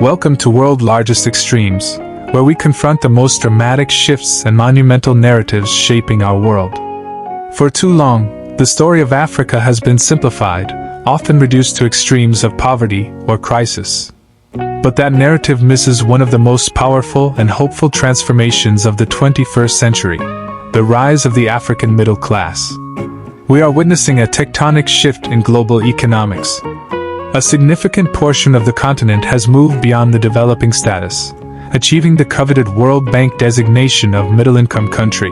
Welcome to World Largest Extremes, where we confront the most dramatic shifts and monumental narratives shaping our world. For too long, the story of Africa has been simplified, often reduced to extremes of poverty or crisis. But that narrative misses one of the most powerful and hopeful transformations of the 21st century, the rise of the African middle class. We are witnessing a tectonic shift in global economics. A significant portion of the continent has moved beyond the developing status, achieving the coveted World Bank designation of middle-income country.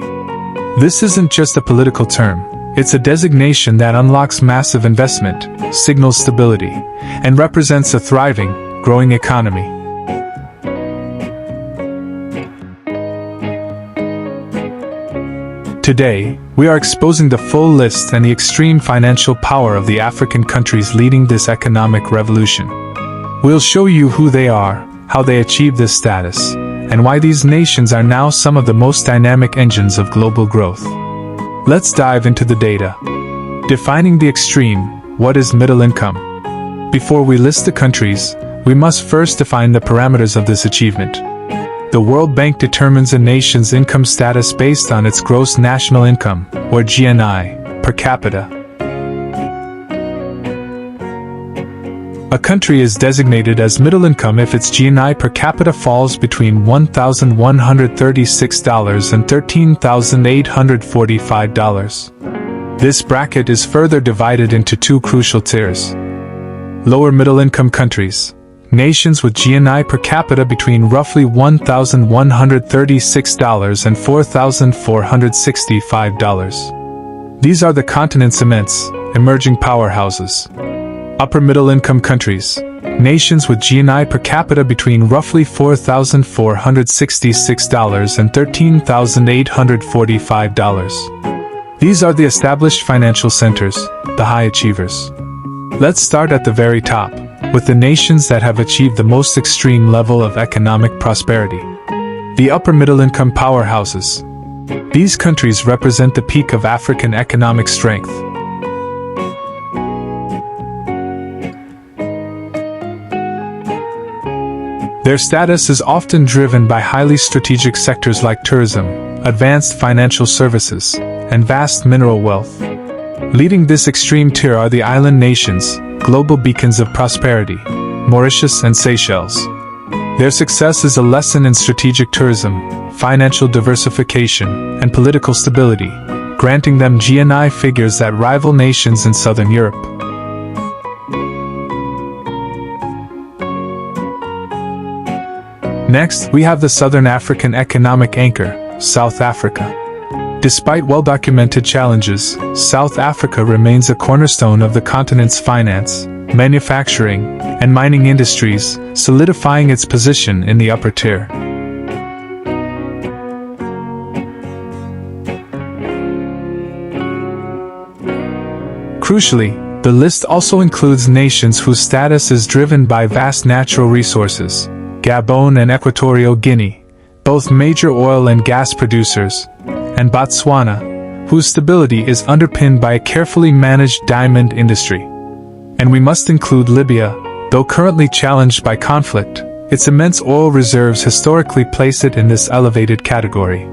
This isn't just a political term, it's a designation that unlocks massive investment, signals stability, and represents a thriving, growing economy. Today, we are exposing the full list and the extreme financial power of the African countries leading this economic revolution. We'll show you who they are, how they achieved this status, and why these nations are now some of the most dynamic engines of global growth. Let's dive into the data. Defining the extreme, what is middle income? Before we list the countries, we must first define the parameters of this achievement. The World Bank determines a nation's income status based on its gross national income, or GNI, per capita. A country is designated as middle income if its GNI per capita falls between $1,136 and $13,845. This bracket is further divided into two crucial tiers. Lower middle income countries. Nations with GNI per capita between roughly $1,136 and $4,465. These are the continent's immense, emerging powerhouses. Upper middle income countries. Nations with GNI per capita between roughly $4,466 and $13,845. These are the established financial centers, the high achievers. Let's start at the very top, with the nations that have achieved the most extreme level of economic prosperity. The upper middle-income powerhouses. These countries represent the peak of African economic strength. Their status is often driven by highly strategic sectors like tourism, advanced financial services, and vast mineral wealth. Leading this extreme tier are the island nations, global beacons of prosperity, Mauritius and Seychelles. Their success is a lesson in strategic tourism, financial diversification, and political stability, granting them GNI figures that rival nations in Southern Europe. Next, we have the Southern African economic anchor, South Africa. Despite well-documented challenges, South Africa remains a cornerstone of the continent's finance, manufacturing, and mining industries, solidifying its position in the upper tier. Crucially, the list also includes nations whose status is driven by vast natural resources, Gabon and Equatorial Guinea, both major oil and gas producers, and Botswana, whose stability is underpinned by a carefully managed diamond industry. And we must include Libya, though currently challenged by conflict, its immense oil reserves historically place it in this elevated category.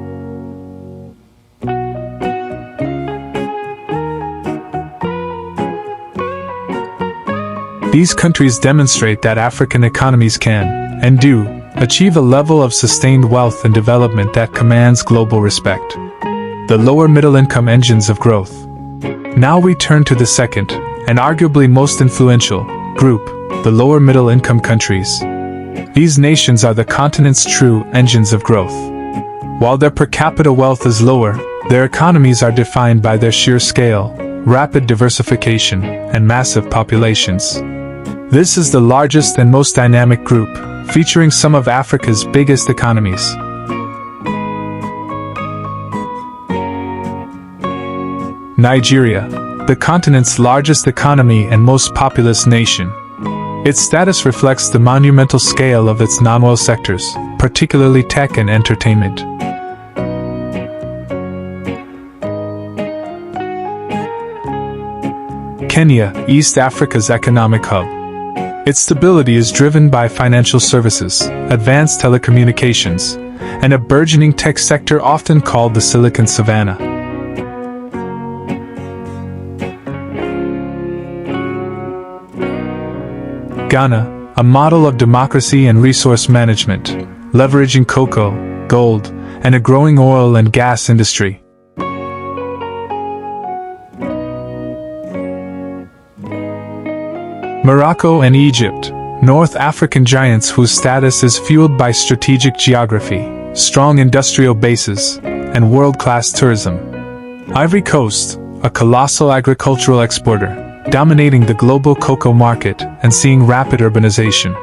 These countries demonstrate that African economies can, and do, achieve a level of sustained wealth and development that commands global respect. The lower middle-income engines of growth. Now we turn to the second, and arguably most influential, group, the lower middle-income countries. These nations are the continent's true engines of growth. While their per capita wealth is lower, their economies are defined by their sheer scale, rapid diversification, and massive populations. This is the largest and most dynamic group, featuring some of Africa's biggest economies. Nigeria, the continent's largest economy and most populous nation. Its status reflects the monumental scale of its non-oil sectors, particularly tech and entertainment. Kenya, East Africa's economic hub. Its stability is driven by financial services, advanced telecommunications, and a burgeoning tech sector often called the Silicon Savannah. Ghana, a model of democracy and resource management, leveraging cocoa, gold, and a growing oil and gas industry. Morocco and Egypt, North African giants whose status is fueled by strategic geography, strong industrial bases, and world-class tourism. Ivory Coast, a colossal agricultural exporter, dominating the global cocoa market and seeing rapid urbanization.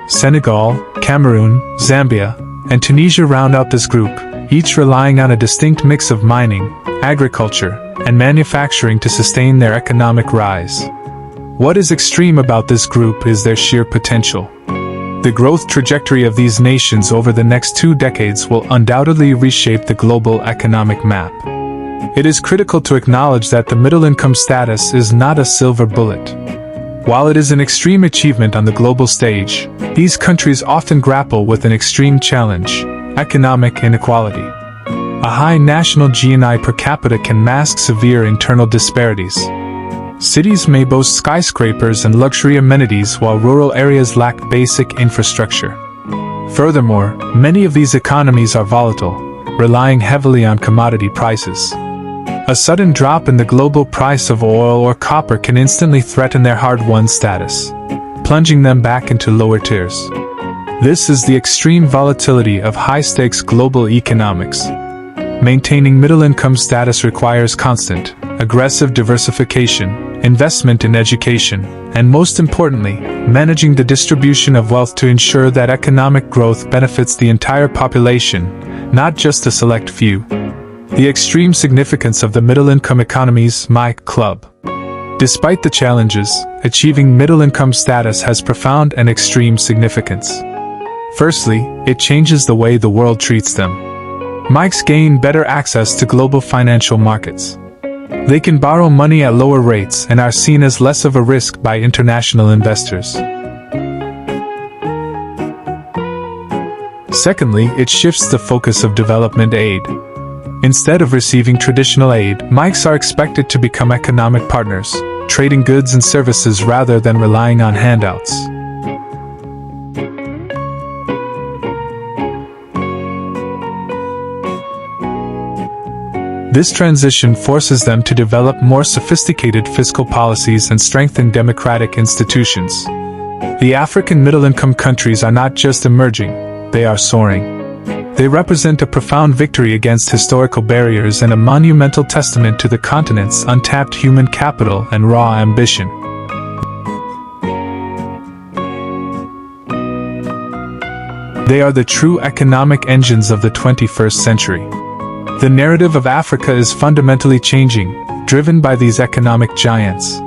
Senegal, Cameroon, Zambia, and Tunisia round out this group, each relying on a distinct mix of mining, agriculture, and manufacturing to sustain their economic rise. What is extreme about this group is their sheer potential. The growth trajectory of these nations over the next 2 decades will undoubtedly reshape the global economic map. It is critical to acknowledge that the middle-income status is not a silver bullet. While it is an extreme achievement on the global stage, these countries often grapple with an extreme challenge: economic inequality. A high national GNI per capita can mask severe internal disparities. Cities may boast skyscrapers and luxury amenities while rural areas lack basic infrastructure. Furthermore, many of these economies are volatile, relying heavily on commodity prices. A sudden drop in the global price of oil or copper can instantly threaten their hard-won status, plunging them back into lower tiers. This is the extreme volatility of high-stakes global economics. Maintaining middle-income status requires constant, aggressive diversification, investment in education, and most importantly, managing the distribution of wealth to ensure that economic growth benefits the entire population, not just a select few. The extreme significance of the middle-income economy's MIC Club. Despite the challenges, achieving middle-income status has profound and extreme significance. Firstly, it changes the way the world treats them. MICs gain better access to global financial markets. They can borrow money at lower rates and are seen as less of a risk by international investors. Secondly, it shifts the focus of development aid. Instead of receiving traditional aid, MICs are expected to become economic partners, trading goods and services rather than relying on handouts. This transition forces them to develop more sophisticated fiscal policies and strengthen democratic institutions. The African middle-income countries are not just emerging, they are soaring. They represent a profound victory against historical barriers and a monumental testament to the continent's untapped human capital and raw ambition. They are the true economic engines of the 21st century. The narrative of Africa is fundamentally changing, driven by these economic giants.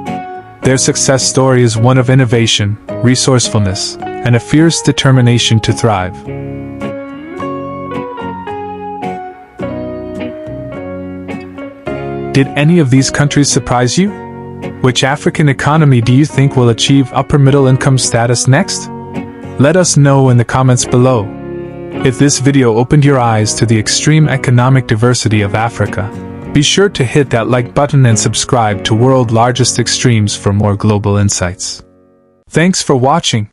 Their success story is one of innovation, resourcefulness, and a fierce determination to thrive. Did any of these countries surprise you? Which African economy do you think will achieve upper middle income status next? Let us know in the comments below. If this video opened your eyes to the extreme economic diversity of Africa, be sure to hit that like button and subscribe to World's Largest Extremes for more global insights. Thanks for watching.